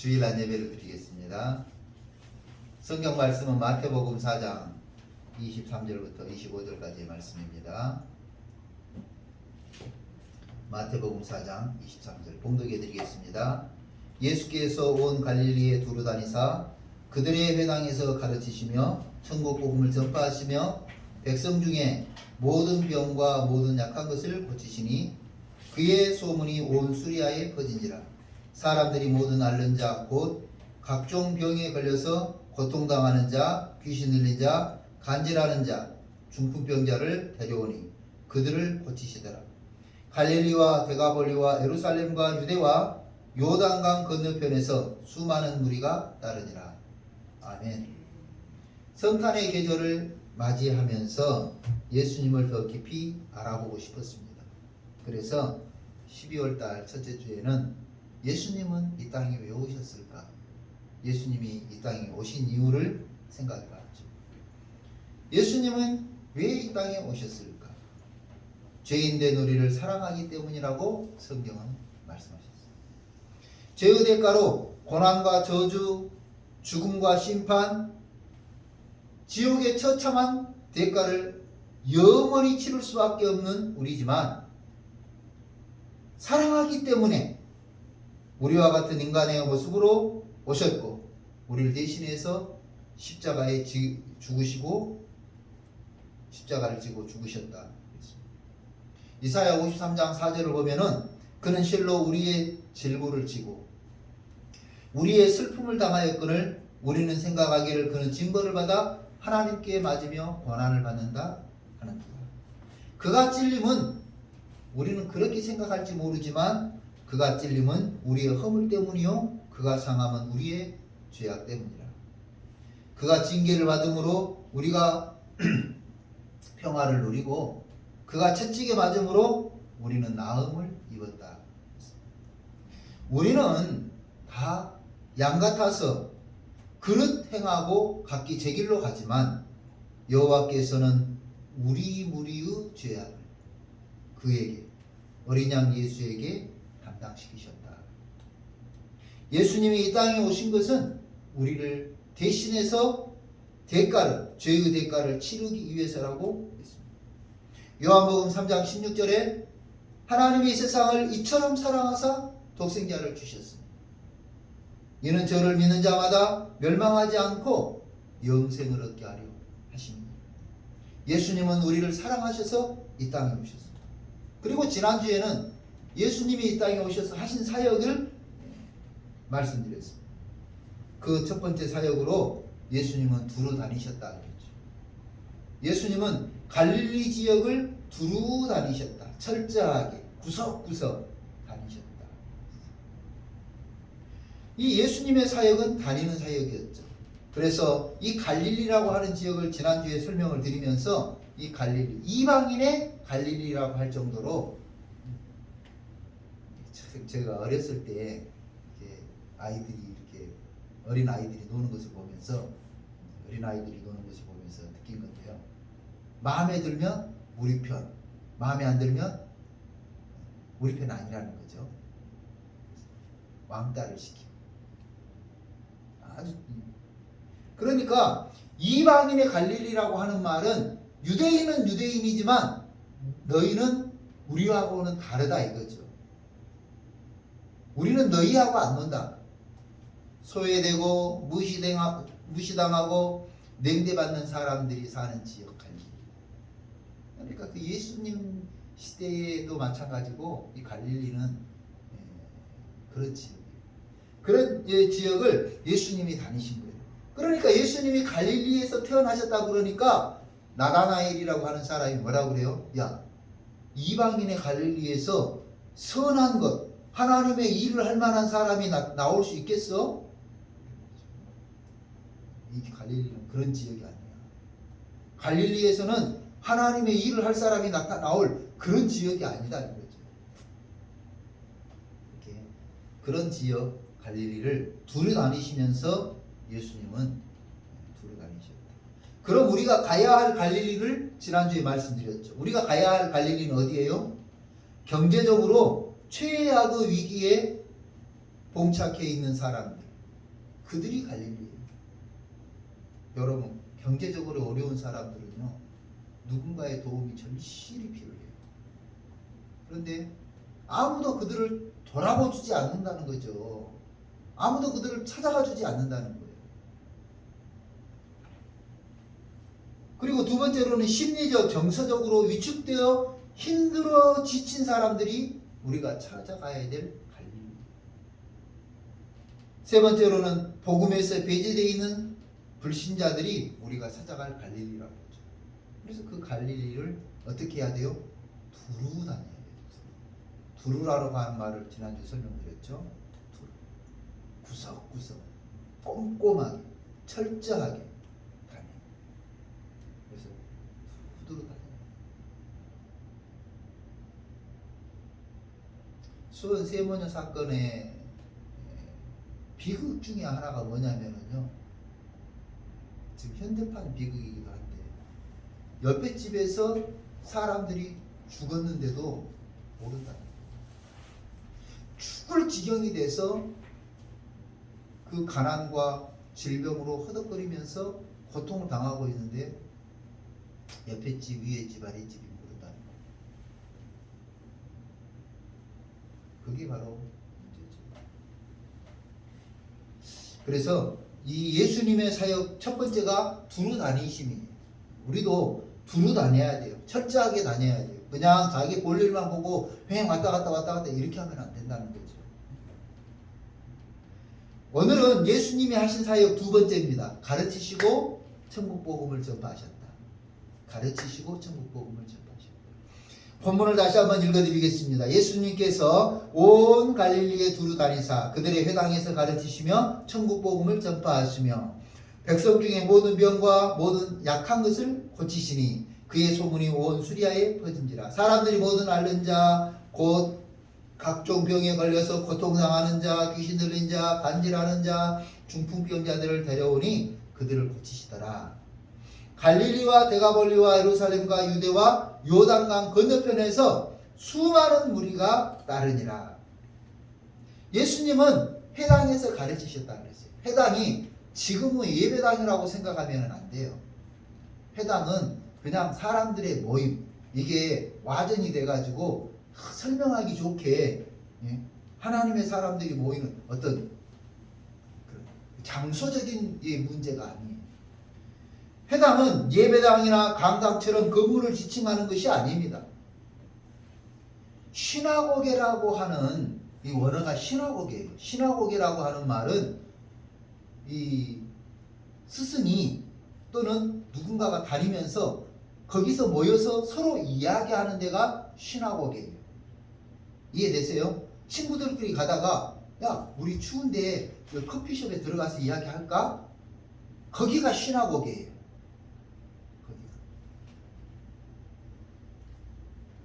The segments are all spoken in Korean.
주일날 예배를 드리겠습니다. 성경 말씀은 마태복음 4장 23절부터 25절까지의 말씀입니다. 마태복음 4장 23절 봉독해 드리겠습니다. 예수께서 온 갈릴리에 두루 다니사 그들의 회당에서 가르치시며 천국 복음을 전파하시며 백성 중에 모든 병과 모든 약한 것을 고치시니 그의 소문이 온 수리아에 퍼진지라. 사람들이 모든 앓는 자 곧 각종 병에 걸려서 고통당하는 자, 귀신 들린 자, 간질하는 자, 중풍병자를 데려오니 그들을 고치시더라. 갈릴리와 데가볼리와 예루살렘과 유대와 요단강 건너편에서 수많은 무리가 따르니라. 아멘. 성탄의 계절을 맞이하면서 예수님을 더 깊이 알아보고 싶었습니다. 그래서 12월달 첫째 주에는 예수님은 이 땅에 왜 오셨을까? 예수님이 이 땅에 오신 이유를 생각해 봤죠. 예수님은 왜 이 땅에 오셨을까? 죄인된 우리를 사랑하기 때문이라고 성경은 말씀하셨습니다. 죄의 대가로 고난과 저주, 죽음과 심판, 지옥의 처참한 대가를 영원히 치를 수밖에 없는 우리지만 사랑하기 때문에 우리와 같은 인간의 모습으로 오셨고 우리를 대신해서 십자가에 죽으시고 십자가를 지고 죽으셨다. 이사야 53장 4절을 보면은 그는 실로 우리의 질고를 지고 우리의 슬픔을 당하였거늘 우리는 생각하기를 그는 징벌을 받아 하나님께 맞으며 고난을 받는다 하는도다. 그가 찔림은 우리는 그렇게 생각할지 모르지만 그가 찔림은 우리의 허물 때문이요 그가 상함은 우리의 죄악 때문이라. 그가 징계를 받음으로 우리가 평화를 누리고 그가 채찍에 맞음으로 우리는 나음을 입었다. 우리는 다 양 같아서 그릇 행하고 각기 제 길로 가지만 여호와께서는 우리 무리의 죄악을 그에게 어린 양 예수에게 담당시키셨다. 예수님이 이 땅에 오신 것은 우리를 대신해서 죄의 대가를 치르기 위해서라고 했습니다. 요한복음 3장 16절에 하나님이 세상을 이처럼 사랑하사 독생자를 주셨습니다. 이는 저를 믿는 자마다 멸망하지 않고 영생을 얻게 하려 하십니다. 예수님은 우리를 사랑하셔서 이 땅에 오셨습니다. 그리고 지난주에는 예수님이 이 땅에 오셔서 하신 사역을 말씀드렸습니다. 그 첫 번째 사역으로 예수님은 두루 다니셨다 그랬죠. 예수님은 갈릴리 지역을 두루 다니셨다. 철저하게 구석구석 다니셨다. 이 예수님의 사역은 다니는 사역이었죠. 그래서 이 갈릴리라고 하는 지역을 지난주에 설명을 드리면서 이 갈릴리, 이방인의 갈릴리라고 할 정도로 제가 어렸을 때 아이들이 이렇게 어린 아이들이 노는 것을 보면서 느낀 건데요. 마음에 들면 우리 편, 마음에 안 들면 우리 편 아니라는 거죠. 왕따를 시키고. 그러니까 이방인의 갈릴리라고 하는 말은 유대인은 유대인이지만 너희는 우리하고는 다르다 이거죠. 우리는 너희하고 안 논다. 소외되고 무시당하고 냉대받는 사람들이 사는 지역 갈릴리. 그러니까 그 예수님 시대에도 마찬가지고 이 갈릴리는 그런 지역이에요. 그런 지역을 예수님이 다니신 거예요. 그러니까 예수님이 갈릴리에서 태어나셨다 그러니까 나다나엘이라고 하는 사람이 뭐라고 그래요? 야, 이방인의 갈릴리에서 선한 것, 하나님의 일을 할 만한 사람이 나올 수 있겠어? 이 갈릴리는 그런 지역이 아니야. 갈릴리에서는 하나님의 일을 할 사람이 나올 그런 지역이 아니다 이거죠. 이렇게 그런 지역 갈릴리를 두루 다니시면서 예수님은 두루 다니셨다. 그럼 우리가 가야 할 갈릴리를 지난주에 말씀드렸죠. 우리가 가야 할 갈릴리는 어디예요? 경제적으로 최악의 위기에 봉착해 있는 사람들, 그들이 갈릴리예요. 여러분, 경제적으로 어려운 사람들은요, 누군가의 도움이 절실히 필요해요. 그런데 아무도 그들을 돌아봐 주지 않는다는 거죠. 아무도 그들을 찾아가 주지 않는다는 거예요. 그리고 두 번째로는 심리적, 정서적으로 위축되어 힘들어 지친 사람들이 우리가 찾아가야 될 갈릴리. 세 번째로는 복음에서 배제되어 있는 불신자들이 우리가 찾아갈 갈릴리라고 하죠. 그래서 그 갈릴리를 어떻게 해야 돼요? 두루 다녀야 돼요. 두루라고 하는 말을 지난주에 설명드렸죠. 두루. 구석구석 꼼꼼하게 철저하게 다녀요. 그래서 두루 다녀요. 수원 세모녀 사건의 비극 중에 하나가 뭐냐면요, 지금 현대판 비극이기도 한데, 옆에 집에서 사람들이 죽었는데도 모른다. 죽을 지경이 돼서 그 가난과 질병으로 허덕거리면서 고통을 당하고 있는데 옆에 집, 위에 집, 아래 집이 모른다는 거예요. 그게 바로 문제죠. 그래서 이 예수님의 사역 첫 번째가 두루 다니심이에요. 우리도 두루 다녀야 돼요. 철저하게 다녀야 돼요. 그냥 자기 볼일만 보고 그냥 왔다 갔다 이렇게 하면 안 된다는 거죠. 오늘은 예수님이 하신 사역 두 번째입니다. 가르치시고 천국 복음을 전파하셨다. 가르치시고 천국 복음을 전파하셨다. 본문을 다시 한번 읽어드리겠습니다. 예수님께서 온 갈릴리에 두루 다니사 그들의 회당에서 가르치시며 천국 복음을 전파하시며 백성 중에 모든 병과 모든 약한 것을 고치시니 그의 소문이 온 수리아에 퍼진지라. 사람들이 모든 앓는 자, 곧 각종 병에 걸려서 고통당하는 자, 귀신 들린 자, 간질하는 자, 중풍병자들을 데려오니 그들을 고치시더라. 갈릴리와 데가볼리와 예루살렘과 유대와 요단강 건너편에서 수많은 무리가 따르니라. 예수님은 회당에서 가르치셨다 그랬어요. 회당이 지금의 예배당이라고 생각하면 안 돼요. 회당은 그냥 사람들의 모임, 이게 와전이 돼가지고 설명하기 좋게 하나님의 사람들이 모이는 어떤 장소적인 문제가 아니에요. 회당은 예배당이나 강당처럼 건물을 지칭하는 것이 아닙니다. 시나고게라고 하는 이 원어가 시나고게예요. 시나고게라고 하는 말은 이 스승이 또는 누군가가 다니면서 거기서 모여서 서로 이야기하는 데가 시나고게예요. 이해되세요? 친구들끼리 가다가 야, 우리 추운데 커피숍에 들어가서 이야기할까? 거기가 시나고게예요. 거기가.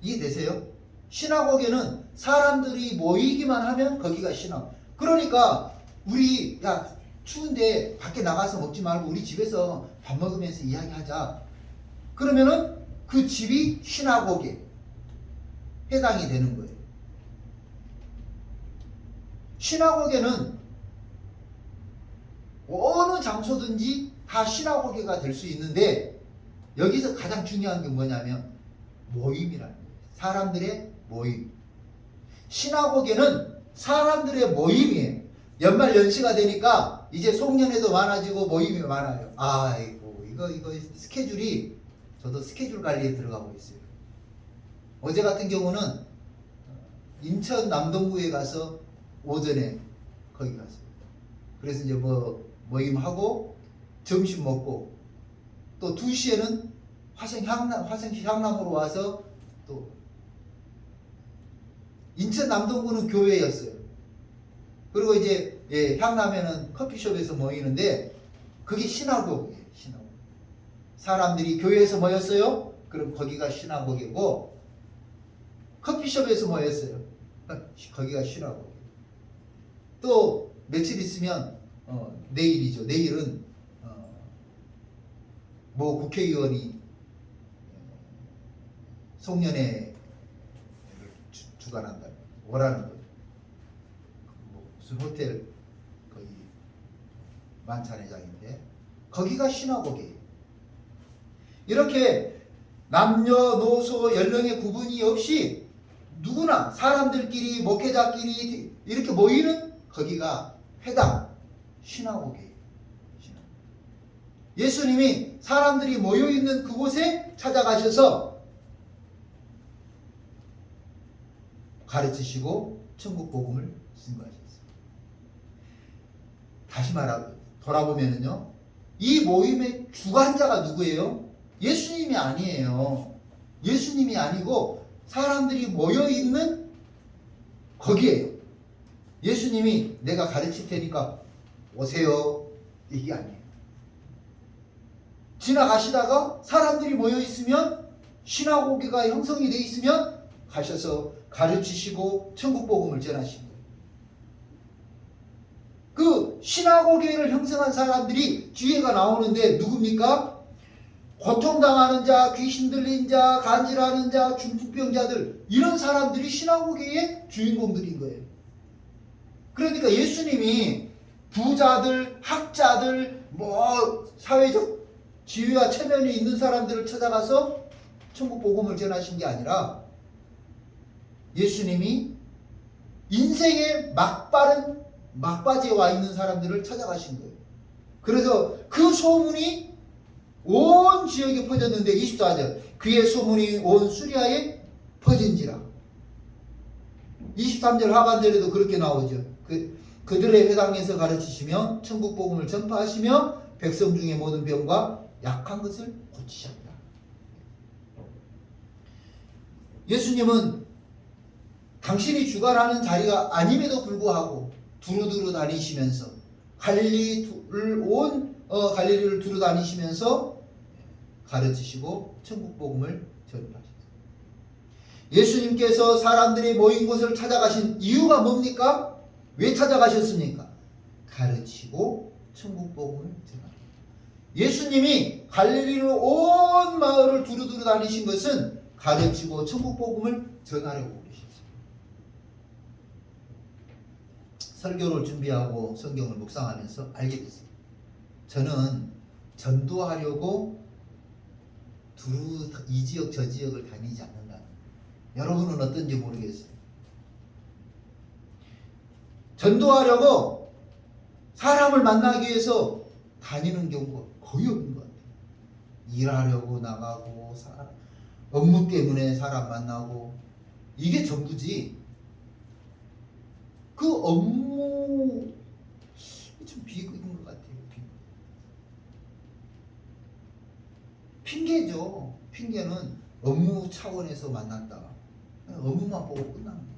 이해되세요? 시나고게는 사람들이 모이기만 하면 거기가 시나고게. 그러니까 우리 야, 추운데 밖에 나가서 먹지 말고 우리 집에서 밥 먹으면서 이야기하자. 그러면은 그 집이 시나고게, 회당이 되는 거예요. 시나고게는 어느 장소든지 다 시나고게가 될 수 있는데 여기서 가장 중요한 게 뭐냐면 모임이라는 거예요. 사람들의 모임. 시나고게는 사람들의 모임이에요. 연말 연시가 되니까 이제 송년회도 많아지고 모임이 많아요. 아이고 이거 스케줄이, 저도 스케줄 관리에 들어가고 있어요. 어제 같은 경우는 인천 남동구에 가서 오전에 거기 갔어요. 그래서 이제 모임하고 점심 먹고 또 2시에는 화성 향남으로 와서 또 인천 남동구는 교회였어요. 그리고 이제 향남에는 커피숍에서 모이는데 그게 시나고게예요. 시나고게. 사람들이 교회에서 모였어요. 그럼 거기가 시나고게고, 커피숍에서 모였어요. 거기가 시나고게. 또 며칠 있으면 내일이죠. 내일은 뭐 국회의원이 송년회를 주관한다. 오라는 거죠. 뭐 무슨 호텔 거기 만찬회장인데 거기가 시나고게예요. 이렇게 남녀노소 연령의 구분이 없이 누구나 사람들끼리 목회자끼리 이렇게 모이는 거기가 회당 시나고게예요. 예수님이 사람들이 모여있는 그곳에 찾아가셔서 가르치시고 천국 복음을 증거하셨어요. 다시 돌아보면은요, 이 모임의 주관자가 누구예요? 예수님이 아니에요. 예수님이 아니고 사람들이 모여있는 거기에요. 예수님이 내가 가르칠 테니까 오세요, 이게 아니에요. 지나가시다가 사람들이 모여있으면, 시나고게가 형성이 되어 있으면 가셔서 가르치시고 천국 복음을 전하신 거예요. 그 시나고게를 형성한 사람들이 뒤에가 나오는데 누굽니까? 고통당하는 자, 귀신 들린 자, 간질하는 자, 중풍병자들, 이런 사람들이 시나고게의 주인공들인 거예요. 그러니까 예수님이 부자들, 학자들, 사회적 지위와 체면이 있는 사람들을 찾아가서 천국 복음을 전하신 게 아니라 예수님이 인생의 막바지에 와 있는 사람들을 찾아가신 거예요. 그래서 그 소문이 온 지역에 퍼졌는데 24절 그의 소문이 온 수리아에 퍼진지라. 23절 하반절에도 그렇게 나오죠. 그들의 회당에서 가르치시며 천국 복음을 전파하시며 백성 중의 모든 병과 약한 것을 고치셨다. 예수님은 당신이 주관하는 자리가 아님에도 불구하고 두루두루 다니시면서 갈릴리를 두루 다니시면서 가르치시고 천국 복음을 전파하셨습니다. 예수님께서 사람들이 모인 곳을 찾아가신 이유가 뭡니까? 왜 찾아가셨습니까? 가르치고 천국 복음을 전하셨습니다. 예수님이 갈릴리를 온 마을을 두루두루 다니신 것은 가르치고 천국 복음을 전하려고 그러셨어요. 설교를 준비하고 성경을 묵상하면서 알게 됐어요. 저는 전도하려고 이 지역 저 지역을 다니지 않는다. 여러분은 어떤지 모르겠어요. 전도하려고 사람을 만나기 위해서 다니는 경우가 거의 없는 것 같아요. 일하려고 나가고 업무 때문에 사람 만나고 이게 전부지. 그 업무 좀 비극인 것 같아요. 핑계죠. 핑계는 업무 차원에서 만났다. 업무만 보고 끝나는 거예요.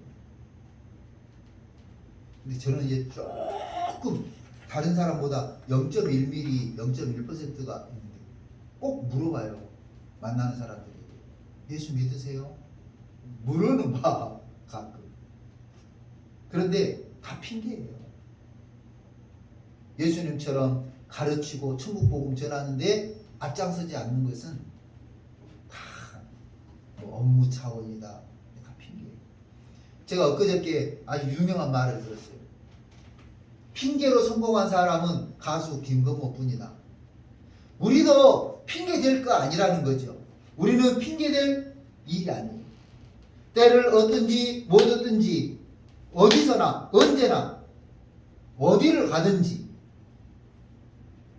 근데 저는 이제 조금 다른 사람보다 0.1mm, 0.1%가 있는데 꼭 물어봐요. 만나는 사람들에게. 예수 믿으세요? 물어는 봐. 가끔. 그런데 다 핑계예요. 예수님처럼 가르치고 천국 복음 전하는데 앞장서지 않는 것은 다 업무 차원이다. 다 핑계예요. 제가 엊그저께 아주 유명한 말을 들었어요. 핑계로 성공한 사람은 가수 김건모뿐이다. 우리도 핑계 될 거 아니라는 거죠. 우리는 핑계 될 일이 아니에요. 때를 얻든지 못 얻든지 어디서나 언제나 어디를 가든지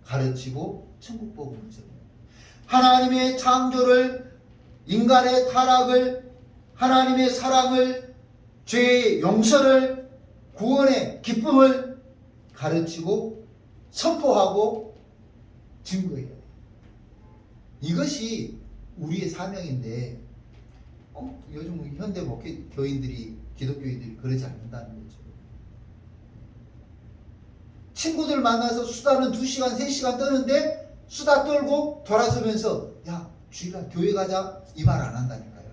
가르치고 천국 복음을 전해요. 하나님의 창조를, 인간의 타락을, 하나님의 사랑을, 죄의 용서를, 구원의 기쁨을 가르치고 선포하고 증거해야 돼요. 이것이 우리의 사명인데 요즘 현대 교인들이, 기독교인들이 그러지 않는다는 거죠. 친구들 만나서 수다는 2시간, 3시간 떠는데 수다 떨고 돌아서면서 야, 주일날 교회 가자 이 말 안 한다니까요.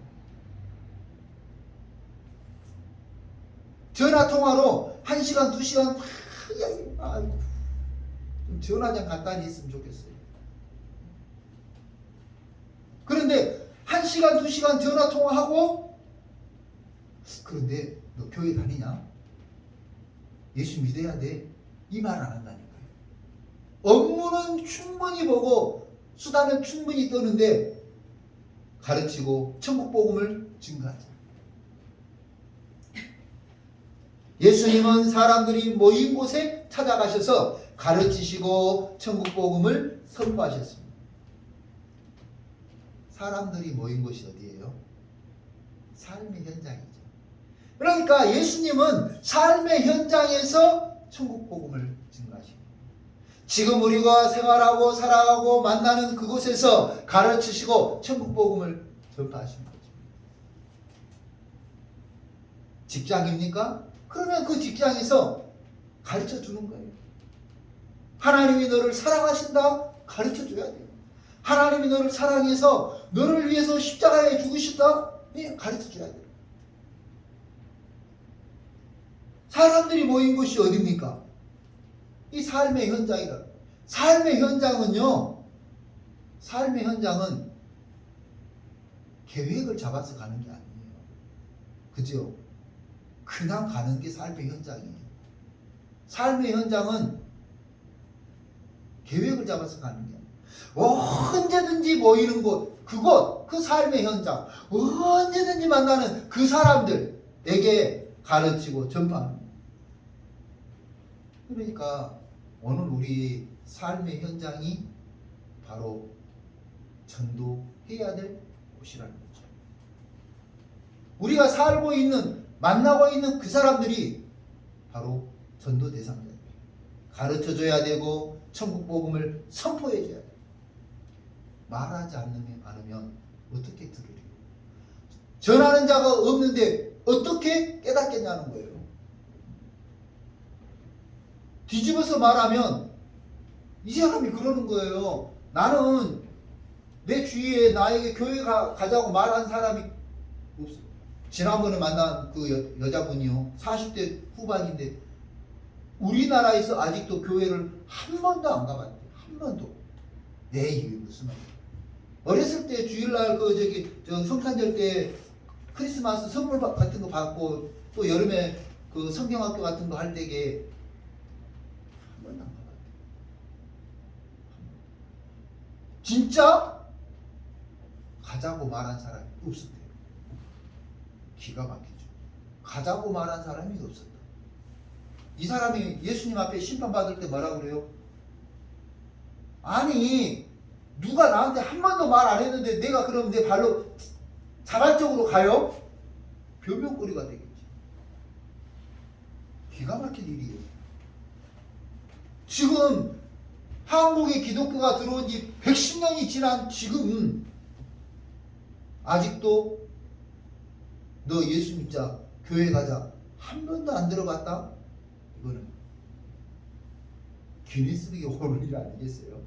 전화통화로 1시간, 2시간 좀 전화장 간단히 있으면 좋겠어요. 그런데 1시간, 2시간 전화통화하고 그런데 너 교회 다니냐? 예수 믿어야 돼. 이 말 안 한다니까요. 업무는 충분히 보고 수단은 충분히 떠는데 가르치고 천국 복음을 증가하죠. 예수님은 사람들이 모인 곳에 찾아가셔서 가르치시고 천국 복음을 선포하셨습니다. 사람들이 모인 곳이 어디예요? 삶의 현장이죠. 그러니까 예수님은 삶의 현장에서 천국 복음을 증가하십니다. 지금 우리가 생활하고 살아가고 만나는 그곳에서 가르치시고 천국 복음을 전파하시는 거죠. 직장입니까? 그러면 그 직장에서 가르쳐 주는 거예요. 하나님이 너를 사랑하신다? 가르쳐 줘야 돼요. 하나님이 너를 사랑해서 너를 위해서 십자가에 죽으셨다? 네, 가르쳐 줘야 돼요. 사람들이 모인 곳이 어디입니까? 이 삶의 현장이라. 삶의 현장은요, 삶의 현장은 계획을 잡아서 가는 게 아니에요. 그죠? 그냥 가는 게 삶의 현장이에요. 삶의 현장은 계획을 잡아서 가는 게 아니에요. 언제든지 모이는 곳, 그곳, 그 삶의 현장, 언제든지 만나는 그 사람들에게 가르치고 전파하는 거예요. 그러니까 오늘 우리 삶의 현장이 바로 전도해야 될 곳이라는 거죠. 우리가 살고 있는, 만나고 있는 그 사람들이 바로 전도 대상자예요. 가르쳐줘야 되고 천국 복음을 선포해줘야 돼요. 말하지 않으면 어떻게 들으리요? 전하는 자가 없는데 어떻게 깨닫겠냐는 거예요. 뒤집어서 말하면 이 사람이 그러는 거예요. 나는 내 주위에 나에게 교회 가자고 말한 사람이 없어. 지난번에 만난 그 여자분이요, 40대 후반인데 우리나라에서 아직도 교회를 한 번도 안 가봤대. 한 번도. 이게 무슨 말이야? 어렸을 때 주일날 성탄절 때 크리스마스 선물 같은 거 받고 또 여름에 그 성경학교 같은 거 할 때게 한 번도 안 가봤대. 진짜 가자고 말한 사람이 없었대요. 기가 막히죠. 가자고 말한 사람이 없었다. 이 사람이 예수님 앞에 심판받을 때 뭐라고 그래요? 아니, 누가 나한테 한 번도 말 안 했는데 내가 그럼 내 발로 자발적으로 가요? 변명거리가 되겠지. 기가 막힌 일이에요. 지금 한국에 기독교가 들어온 지 110년이 지난 지금 아직도 너 예수 믿자, 교회 가자 한 번도 안 들어봤다? 이거는 기니스북에 오를 일 아니겠어요?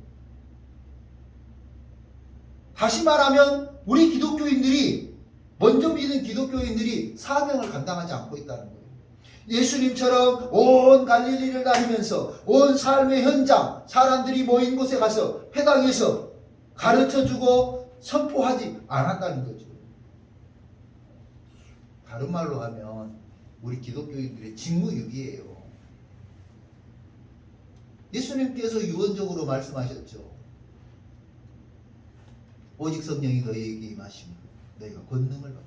다시 말하면 우리 기독교인들이, 먼저 믿은 기독교인들이 사명을 감당하지 않고 있다는 거예요. 예수님처럼 온 갈릴리를 다니면서 온 삶의 현장, 사람들이 모인 곳에 가서 회당에서 가르쳐주고 선포하지 않았다는 거죠. 다른 말로 하면 우리 기독교인들의 직무유기예요. 예수님께서 유언적으로 말씀하셨죠. 오직 성령이 너희에게 임하시면 너희가 권능을 받고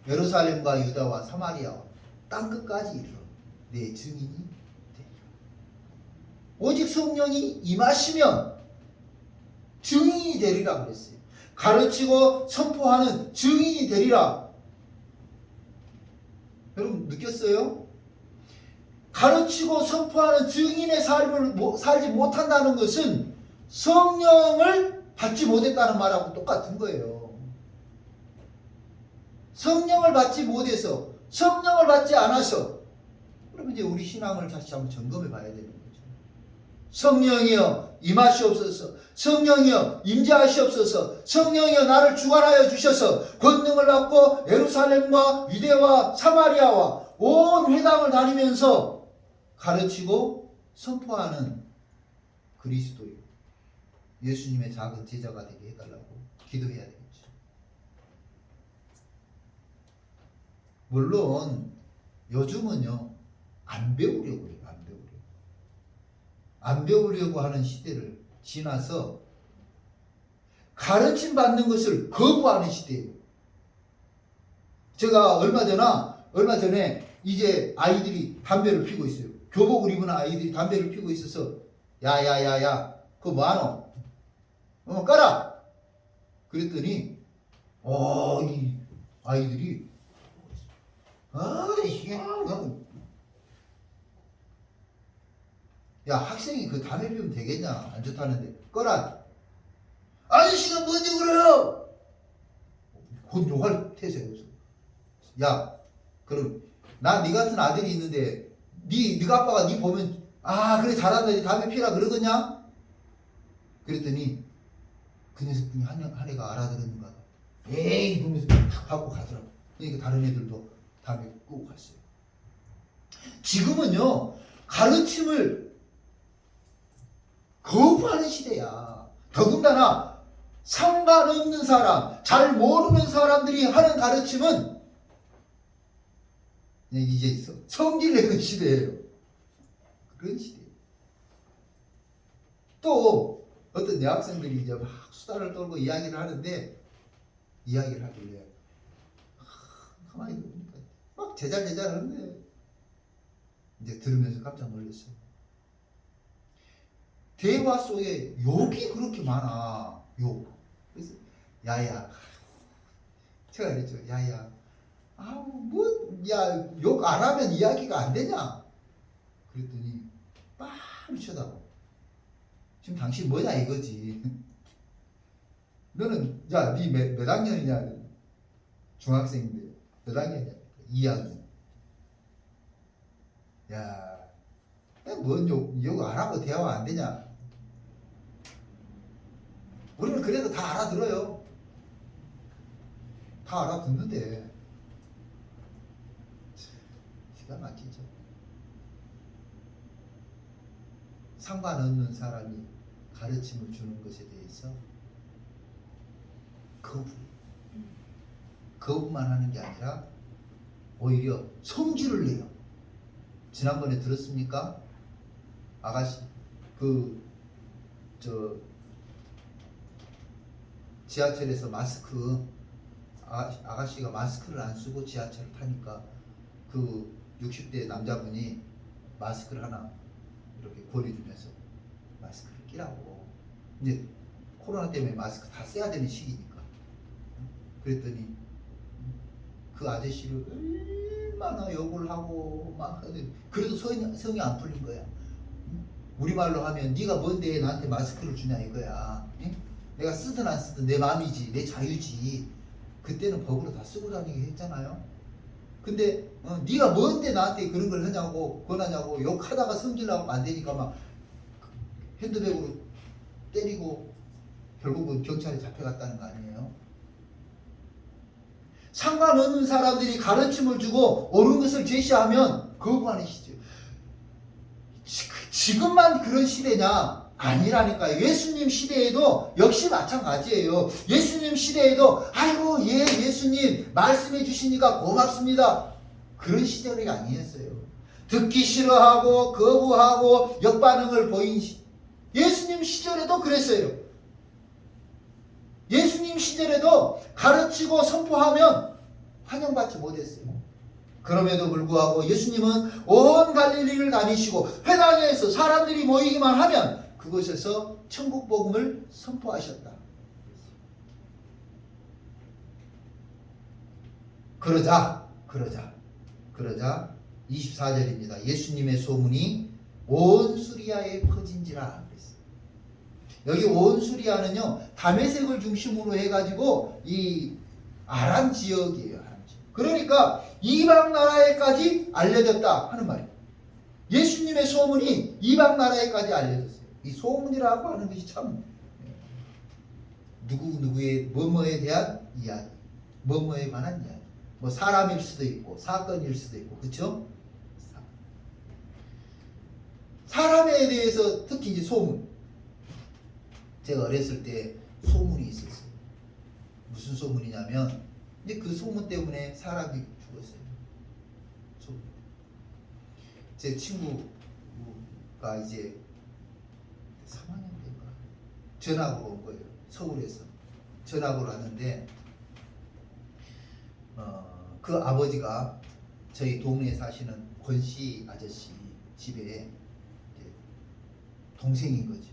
예루살렘과 유다와 사마리아와 땅끝까지 이르러 내 증인이 되리라. 오직 성령이 임하시면 증인이 되리라 그랬어요. 가르치고 선포하는 증인이 되리라. 여러분 느꼈어요? 가르치고 선포하는 증인의 삶을 살지 못한다는 것은 성령을 받지 못했다는 말하고 똑같은 거예요. 성령을 받지 못해서, 성령을 받지 않아서, 그러면 이제 우리 신앙을 다시 한번 점검해 봐야 되는 거죠. 성령이여 임하시옵소서, 성령이여 임재하시옵소서, 성령이여 나를 주관하여 주셔서 권능을 받고 예루살렘과 유대와 사마리아와 온 회당을 다니면서 가르치고 선포하는 그리스도요, 예수님의 작은 제자가 되게 해달라고 기도해야 되겠죠. 물론 요즘은요 안 배우려고 해요. 안 배우려고 하는 시대를 지나서 가르침 받는 것을 거부하는 시대예요. 제가 얼마 전에 이제 아이들이 담배를 피우고 있어요. 교복을 입은 아이들이 담배를 피우고 있어서 야야야야 그거 뭐하노? 꺼라! 그랬더니 이 아이들이 야 학생이 그 담배 피우면 되겠냐? 안 좋다는데 꺼라! 아저씨가 뭔지 그래요? 곧 욕할 태세요. 야 그럼 나 네 같은 아들이 있는데 네가 아빠가 네 보면 그래 잘한다 네 담배 피라 그러겠냐? 그랬더니 그 녀석분이 한 애가 알아들었는가 봐. 에이 그러면서 탁 받고 가더라고. 그러니까 다른 애들도 담배 끄고 갔어요. 지금은요 가르침을 거부하는 시대야. 더군다나 상관없는 사람, 잘 모르는 사람들이 하는 가르침은 이제 성질 내는 시대예요. 그런 시대예요. 또 어떤 여학생들이 이제 막 수다를 떨고 이야기를 하는데 이야기를 하길래 가만히 보니까 막 제잘제잘 하는데 이제 들으면서 깜짝 놀랐어요. 대화 속에 욕이 그렇게 많아. 욕. 그래서 야야 제가 그랬죠. 야야 욕 안 하면 이야기가 안 되냐? 그랬더니 빤히 쳐다봐. 지금 당신 뭐냐 이거지. 너는 네 몇 학년이냐? 중학생인데 몇 학년이냐? 2학년. 야, 뭔 욕 안 하고 대화 안 되냐? 우리는 그래도 다 알아들어요. 다 알아듣는데 기가 막히죠. 상관없는 사람이 가르침을 주는 것에 대해서 거부만 하는 게 아니라 오히려 성질을 내요. 지난번에 들었습니까? 아가씨 지하철에서 아가씨가 마스크를 안 쓰고 지하철을 타니까 그 60대 남자분이 마스크를 하나 이렇게 권해주면서 마스크를 끼라고. 이제 코로나 때문에 마스크 다 써야 되는 시기니까. 그랬더니 그 아저씨를 얼마나 욕을 하고 막 그래도 성이 안 풀린 거야. 우리말로 하면 네가 뭔데 나한테 마스크를 주냐 이거야. 내가 쓰든 안 쓰든 내 마음이지, 내 자유지. 그때는 법으로 다 쓰고 다니게 했잖아요. 근데 네가 뭔데 나한테 그런 걸 하냐고 권하냐고 욕하다가 성질나고 안 되니까 막 핸드백으로 때리고 결국은 경찰에 잡혀갔다는 거 아니에요? 상관없는 사람들이 가르침을 주고 옳은 것을 제시하면 거부하는 시죠. 지금만 그런 시대냐? 아니라니까요. 예수님 시대에도 역시 마찬가지예요. 예수님 시대에도 아이고 예수님 말씀해 주시니까 고맙습니다. 그런 시절이 아니었어요. 듣기 싫어하고 거부하고 역반응을 보인 예수님 시절에도 그랬어요. 예수님 시절에도 가르치고 선포하면 환영받지 못했어요. 그럼에도 불구하고 예수님은 온 갈릴리를 다니시고 회당에서 사람들이 모이기만 하면 그곳에서 천국 복음을 선포하셨다. 그러자 24절입니다. 예수님의 소문이 온 수리아에 퍼진지라. 여기 온 수리아는요 다메섹을 중심으로 해가지고 이 아람 지역이에요. 그러니까 이방 나라에까지 알려졌다 하는 말이에요. 예수님의 소문이 이방 나라에까지 알려졌어요. 이 소문이라고 하는 것이 참 누구의 뭐뭐에 대한 이야기, 뭐뭐에 관한 이야기, 뭐 사람일 수도 있고 사건일 수도 있고 그렇죠? 사람에 대해서 특히 이제 소문. 제가 어렸을 때 소문이 있었어요. 무슨 소문이냐면 이제 그 소문 때문에 사람이 죽었어요. 제 친구가 이제 전학으로 온 거예요. 서울에서 전학으로 왔는데 그 아버지가 저희 동네에 사시는 권씨 아저씨 집에 동생인 거죠.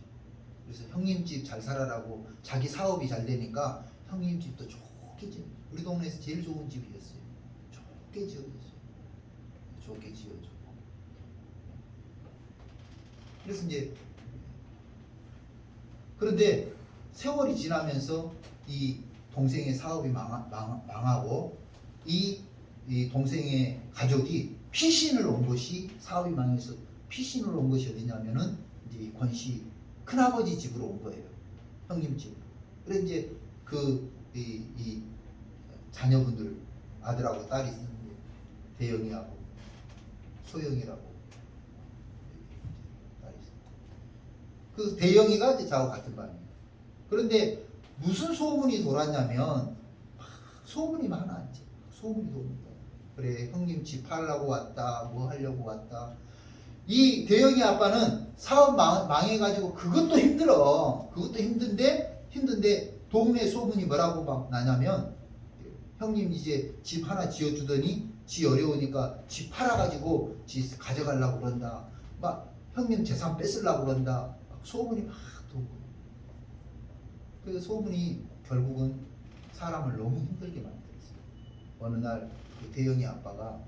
그래서 형님 집 잘 살아라고 자기 사업이 잘 되니까 형님 집도 좋게 지어, 우리 동네에서 제일 좋은 집이었어요. 좋게 지어줬어요. 좋게 지어주고. 그래서 이제 그런데 세월이 지나면서 이 동생의 사업이 망하고 이 동생의 가족이 피신을 온 것이, 사업이 망해서 피신을 온 것이 어디냐면은 이제 권씨 큰아버지 집으로 온 거예요. 형님 집. 그래서 이제 이 자녀분들, 아들하고 딸이 있는데 대영이하고 소영이라고 딸이 있어요. 그 대영이가 이제 저하고 같은 반이에요. 그런데 무슨 소문이 돌았냐면 소문이 많아. 이제 소문이 돕니다. 그래, 형님 집 팔려고 왔다, 뭐 하려고 왔다. 이 대영이 아빠는 사업 망해가지고 그것도 힘들어. 그것도 힘든데 동네 소문이 뭐라고 막 나냐면 형님 이제 집 하나 지어주더니 지 어려우니까 집 팔아가지고 지 가져가려고 그런다. 막 형님 재산 뺏으려고 그런다. 막 소문이 막 돌고. 그 소문이 결국은 사람을 너무 힘들게 만들었어요. 어느 날 그 대영이 아빠가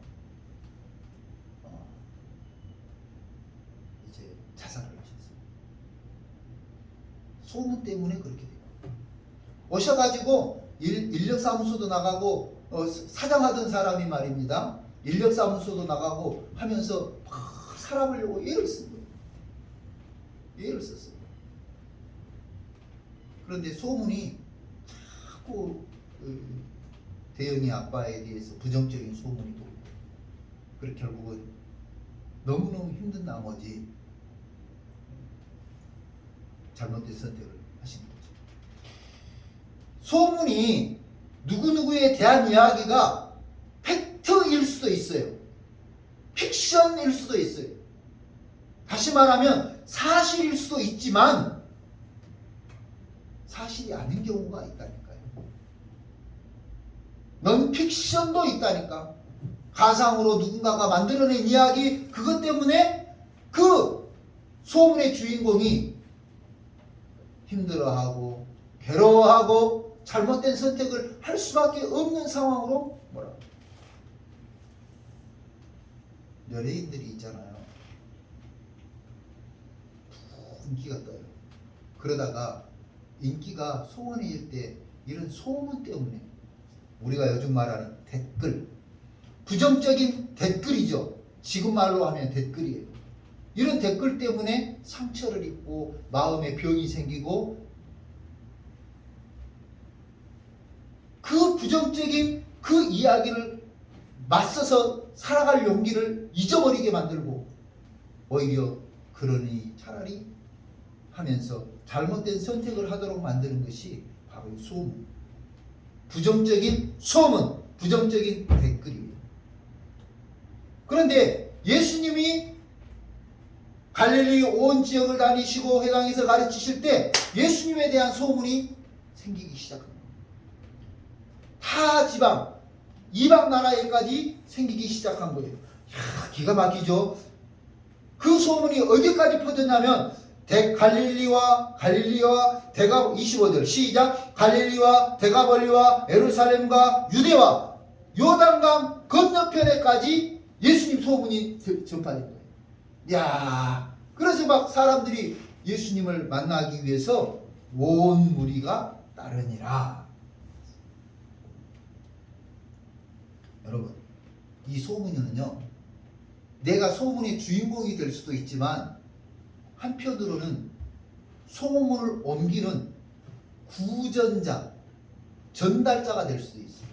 이제 자살을 하셨어요. 소문 때문에 그렇게 돼요. 오셔가지고 인력사무소도 나가고 사장하던 사람이 말입니다. 인력사무소도 나가고 하면서 막 살아보려고 애를 쓴 거예요. 애를 썼어요. 그런데 소문이 자꾸 대영이 아빠에 대해서 부정적인 소문이 돌고, 그리고 결국은 너무너무 힘든 나머지 잘못된 선택을 하신 거죠. 소문이 누구누구에 대한 이야기가 팩트일 수도 있어요. 픽션일 수도 있어요. 다시 말하면 사실일 수도 있지만 사실이 아닌 경우가 있다니까요. 넌픽션도 있다니까. 가상으로 누군가가 만들어낸 이야기, 그것 때문에 그 소문의 주인공이 힘들어하고 괴로워하고 잘못된 선택을 할 수밖에 없는 상황으로 뭐라고? 연예인들이 있잖아요. 인기가 떠요. 그러다가 인기가 소원해질 때 이런 소문 때문에, 우리가 요즘 말하는 댓글, 부정적인 댓글이죠. 지금 말로 하면 댓글이에요. 이런 댓글 때문에 상처를 입고 마음에 병이 생기고 그 부정적인 그 이야기를 맞서서 살아갈 용기를 잊어버리게 만들고, 오히려 그러니 차라리 하면서 잘못된 선택을 하도록 만드는 것이 바로 소문, 부정적인 소문, 부정적인 댓글이에요. 그런데 예수님이 갈릴리 온 지역을 다니시고 회당에서 가르치실 때 예수님에 대한 소문이 생기기 시작합니다. 타 지방, 이방 나라에까지 생기기 시작한 거예요. 이야, 기가 막히죠. 그 소문이 어디까지 퍼졌냐면 갈릴리와 대가 25절 시작. 갈릴리와 데가벌리와 예루살렘과 유대와 요단강 건너편에까지 예수님 소문이 전파된 거예요. 야, 그래서 막 사람들이 예수님을 만나기 위해서 온 무리가 따르니라. 여러분, 이 소문은요, 내가 소문의 주인공이 될 수도 있지만 한편으로는 소문을 옮기는 구전자, 전달자가 될 수도 있어요.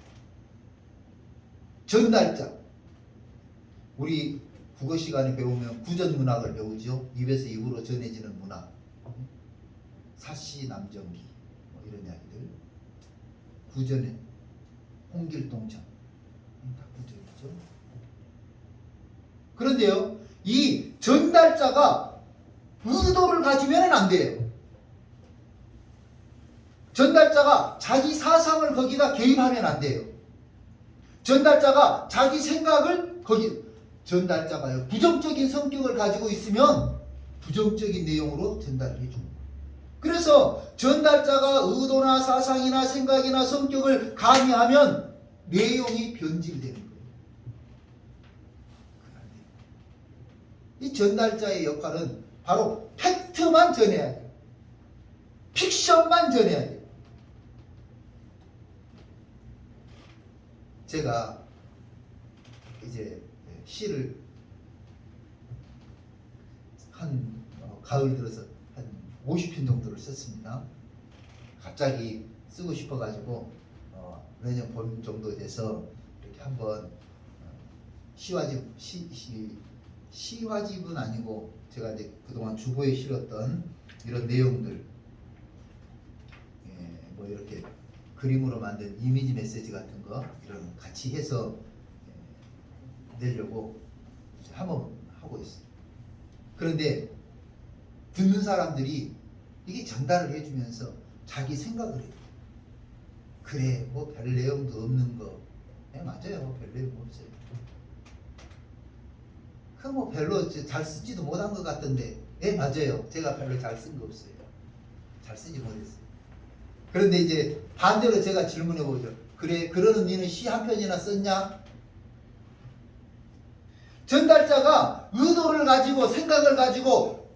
전달자. 우리 국어 시간에 배우면 구전문학을 배우죠. 입에서 입으로 전해지는 문학. 사시 남정기 뭐 이런 이야기들. 구전에 홍길동전 다 구전이죠. 그런데요, 이 전달자가 의도를 가지면 안 돼요. 전달자가 자기 사상을 거기다 개입하면 안 돼요. 전달자가 자기 생각을 전달자가요, 부정적인 성격을 가지고 있으면 부정적인 내용으로 전달을 해줍니다. 그래서 전달자가 의도나 사상이나 생각이나 성격을 가미하면 내용이 변질되는 거예요. 이 전달자의 역할은 바로 팩트만 전해야 돼요. 픽션만 전해야 돼요. 제가 이제 시를 가을 들어서 한 50편 정도를 썼습니다. 갑자기 쓰고 싶어가지고 내년 봄 정도 돼서 이렇게 한번 시화집은 아니고 제가 이제 그동안 주보에 실었던 이런 내용들, 뭐 이렇게 그림으로 만든 이미지 메시지 같은 거 이런 같이 해서 내려고 한번 하고 있어요. 그런데 듣는 사람들이 이게 전달을 해주면서 자기 생각을 해요. 그래, 뭐 별 내용도 없는 거. 맞아요, 별 내용 없어요. 그 뭐 별로 잘 쓰지도 못한 것 같던데, 맞아요, 제가 별로 잘 쓴 거 없어요. 잘 쓰지 못했어요. 그런데 이제 반대로 제가 질문해 보죠. 그래, 그러는 니는 시 한 편이나 썼냐? 전달자가 의도를 가지고 생각을 가지고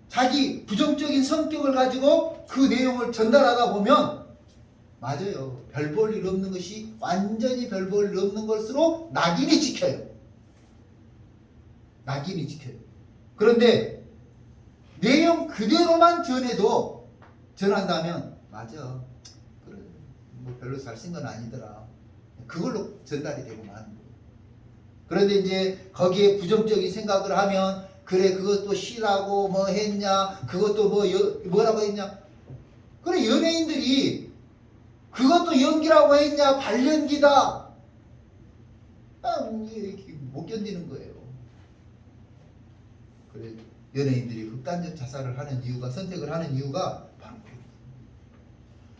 자기 부정적인 성격을 가지고 그 내용을 전달하다 보면 맞아요, 별 볼 일 없는 것이 완전히 별 볼 일 없는 것으로 낙인이 찍혀요. 낙인이 찍혀요. 그런데 내용 그대로만 전한다면 맞아, 그래, 뭐 별로 잘 쓴 건 아니더라, 그걸로 전달이 되고 마는 거예요. 그런데 이제 거기에 부정적인 생각을 하면 그래, 그것도 시라고 뭐 했냐, 그것도 뭐라고 했냐. 그래, 연예인들이 그것도 연기라고 했냐, 발연기다, 이렇게 못 견디는 거예요. 그래, 연예인들이 극단적 자살을 하는 이유가, 선택을 하는 이유가 바로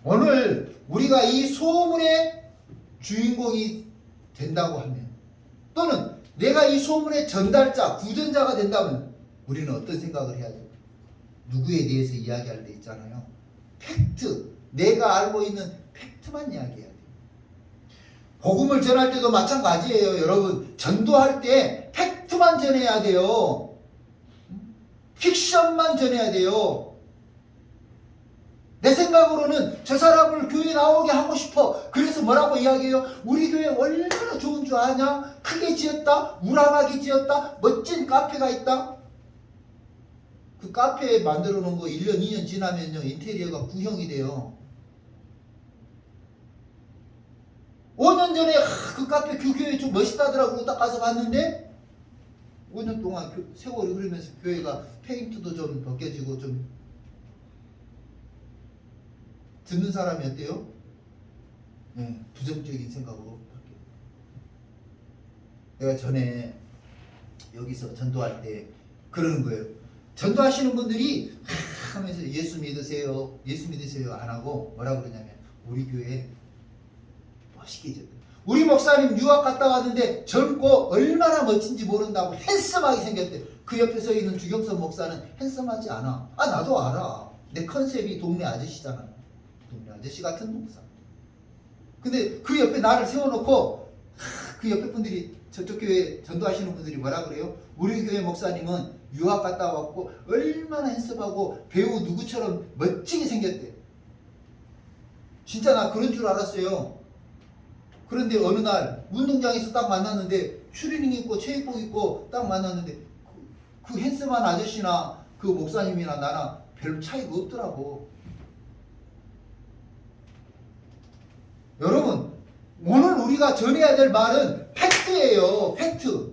오늘 우리가 이 소문의 주인공이 된다고 하면, 또는 내가 이 소문의 전달자, 구전자가 된다면 우리는 어떤 생각을 해야 돼요? 누구에 대해서 이야기할 때 있잖아요, 팩트, 내가 알고 있는 팩트만 이야기해야 돼요. 복음을 전할 때도 마찬가지예요. 여러분, 전도할 때 팩트만 전해야 돼요. 픽션만 전해야 돼요. 내 생각으로는 저 사람을 교회 나오게 하고 싶어. 그래서 뭐라고 이야기해요? 우리 교회 얼마나 좋은 줄 아냐? 크게 지었다, 우람하게 지었다, 멋진 카페가 있다. 그 카페 만들어 놓은 거 1년 2년 지나면요, 인테리어가 구형이 돼요. 5년 전에 그 카페, 그 교회 좀 멋있다더라고 딱 가서 봤는데 5년 동안 세월이 흐르면서 교회가 페인트도 좀 벗겨지고, 좀 듣는 사람이 어때요? 부정적인 생각으로 바뀌어요. 내가 전에 여기서 전도할 때 그러는 거예요. 전도하시는 분들이 하면서 예수 믿으세요, 예수 믿으세요 안 하고 뭐라 그러냐면, 우리 교회 멋있게 졌다, 우리 목사님 유학 갔다 왔는데 젊고 얼마나 멋진지 모른다고 핸섬하게 생겼대. 그 옆에 서 있는 주경선 목사는 핸섬하지 않아. 나도 알아, 내 컨셉이 동네 아저씨잖아. 동네 아저씨 같은 목사. 근데 그 옆에 나를 세워놓고 그 옆에 분들이, 저쪽 교회 전도하시는 분들이 뭐라 그래요? 우리 교회 목사님은 유학 갔다 왔고 얼마나 핸섬하고 배우 누구처럼 멋지게 생겼대. 진짜 나 그런 줄 알았어요. 그런데 어느 날 운동장에서 딱 만났는데, 추리닝 입고 체육복 입고 딱 만났는데 그 핸섬한 아저씨나 그 목사님이나 나나 별 차이가 없더라고. 여러분, 오늘 우리가 전해야 될 말은 팩트예요. 팩트.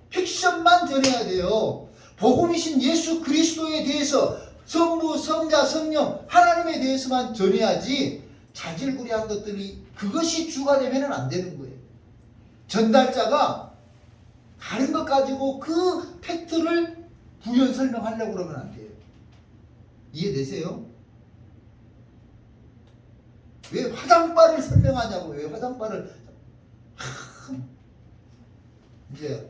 픽션만 전해야 돼요. 복음이신 예수 그리스도에 대해서, 성부, 성자, 성령, 하나님에 대해서만 전해야지, 자질구레한 것들이 그것이 주가 되면 안 되는 거예요. 전달자가 다른 것 가지고 그 팩트를 부연 설명하려고 그러면 안 돼요. 이해되세요? 왜 화장발을 설명하냐고. 왜 화장발을. 이제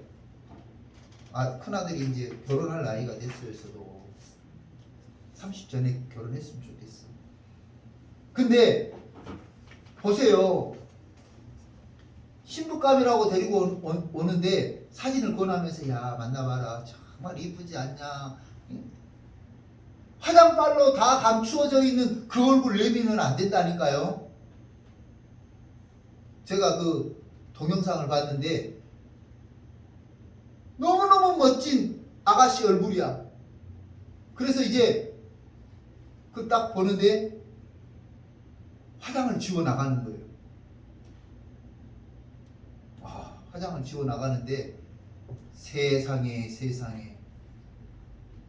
큰아들이 이제 결혼할 나이가 됐어요. 저도 30 전에 결혼했으면 좋겠어. 근데 보세요. 신부감이라고 데리고 오는데 사진을 권하면서 야 만나봐라 정말 이쁘지 않냐. 화장발로 다 감추어져 있는 그 얼굴 내미는 안 된다니까요. 제가 그 동영상을 봤는데 너무너무 멋진 아가씨 얼굴이야. 그래서 이제 그 딱 보는데 화장을 지워 나가는 거예요. 화장을 지워 나가는데 세상에.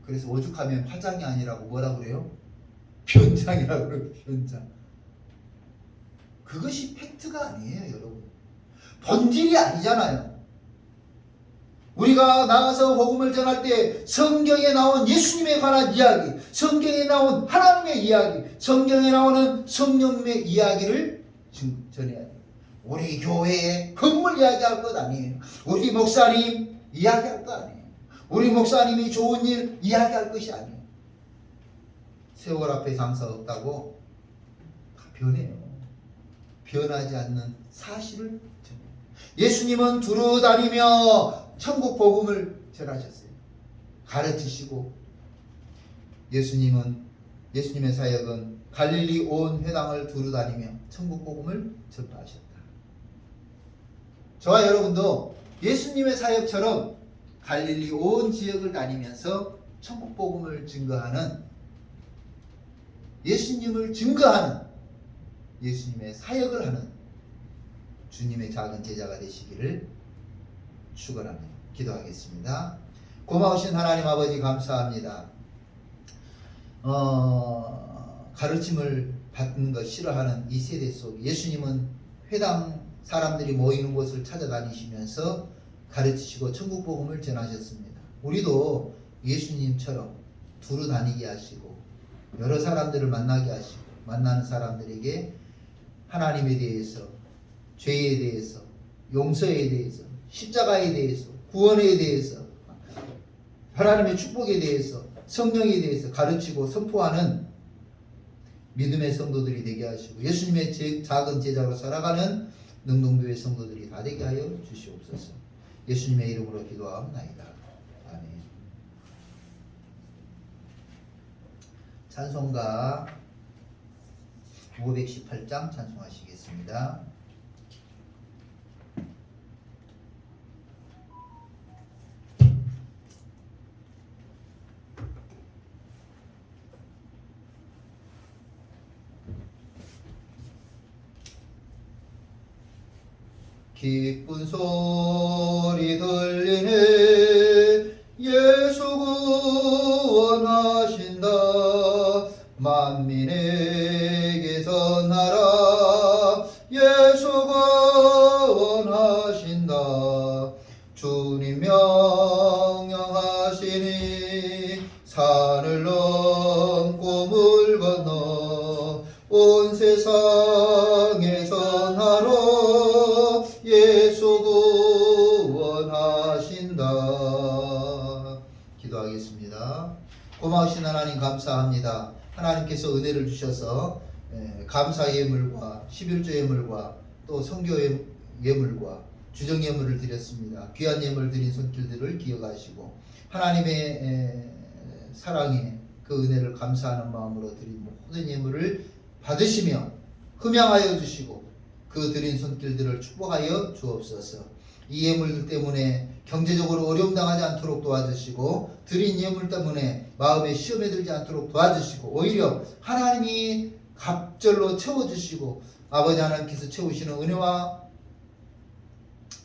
그래서 오죽하면 화장이 아니라고 뭐라 그래요? 변장이라고 그래요. 변장. 그것이 팩트가 아니에요, 여러분. 본질이 아니잖아요. 우리가 나가서 복음을 전할 때 성경에 나온 예수님에 관한 이야기, 성경에 나온 하나님의 이야기, 성경에 나오는 성령님의 이야기를 전해야 돼요. 우리 교회에 건물 이야기할 것 아니에요. 우리 목사님 이야기할 것 아니에요. 우리 목사님이 좋은 일 이야기할 것이 아니에요. 세월 앞에 장사 없다고 변해요. 변하지 않는 사실을 전해요. 예수님은 두루 다니며 천국 복음을 전하셨어요. 가르치시고 예수님의 사역은 갈릴리 온 회당을 두루 다니며 천국 복음을 전파하셨다. 저와 여러분도 예수님의 사역처럼 갈릴리 온 지역을 다니면서 천국 복음을 증거하는 예수님을 증거하는 예수님의 사역을 하는 주님의 작은 제자가 되시기를 축원하며 기도하겠습니다. 고마우신 하나님 아버지 감사합니다. 가르침을 받는 것 싫어하는 이 세대 속에 예수님은 회당 사람들이 모이는 곳을 찾아다니시면서 가르치시고 천국 복음을 전하셨습니다. 우리도 예수님처럼 두루 다니게 하시고 여러 사람들을 만나게 하시고 만나는 사람들에게 하나님에 대해서, 죄에 대해서, 용서에 대해서, 십자가에 대해서, 구원에 대해서, 하나님의 축복에 대해서, 성령에 대해서 가르치고 선포하는 믿음의 성도들이 되게 하시고 예수님의 작은 제자로 살아가는 능동교회 성도들이 다 되게 하여 주시옵소서. 예수님의 이름으로 기도하옵나이다. 아멘. 찬송가 518장 찬송하시겠습니다. 기쁜 소리 들리네 예수 구원하신다 만민에게 전하라 예수 구원하신다 주님 명령하시니 산을 넘고 물 건너 온 세상에 전하러 예수 구원하신다. 기도하겠습니다. 고마우신 하나님 감사합니다. 하나님께서 은혜를 주셔서 감사 예물과 11조 예물과 또 선교 예물과 주정 예물을 드렸습니다. 귀한 예물 드린 손길들을 기억하시고 하나님의 사랑에 그 은혜를 감사하는 마음으로 드린 모든 예물을 받으시며 흠양하여 주시고 그 드린 손길들을 축복하여 주옵소서. 이 예물들 때문에 경제적으로 어려움 당하지 않도록 도와주시고 드린 예물 때문에 마음에 시험에 들지 않도록 도와주시고 오히려 하나님이 갑절로 채워주시고 아버지 하나님께서 채우시는 은혜와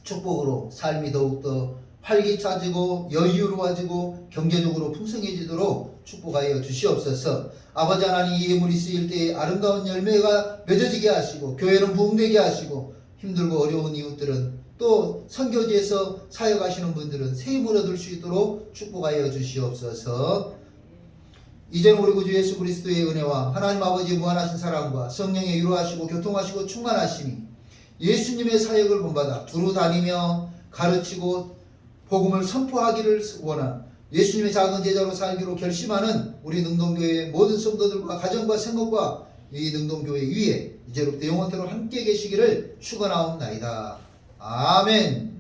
축복으로 삶이 더욱더 활기차지고 여유로워지고 경제적으로 풍성해지도록 축복하여 주시옵소서. 아버지 하나님 이 예물이 쓰일 때에 아름다운 열매가 맺어지게 하시고 교회는 부흥되게 하시고 힘들고 어려운 이웃들은 또 선교지에서 사역하시는 분들은 새 힘을 얻을 수 있도록 축복하여 주시옵소서. 이제는 우리 구주 예수 그리스도의 은혜와 하나님 아버지의 무한하신 사랑과 성령의 위로하시고 교통하시고 충만하심이 예수님의 사역을 본받아 두루 다니며 가르치고 복음을 선포하기를 원한 예수님의 작은 제자로 살기로 결심하는 우리 능동교회의 모든 성도들과 가정과 생업과 이 능동교회 위에 이제로부터 영원토록 함께 계시기를 축원하옵나이다. 아멘.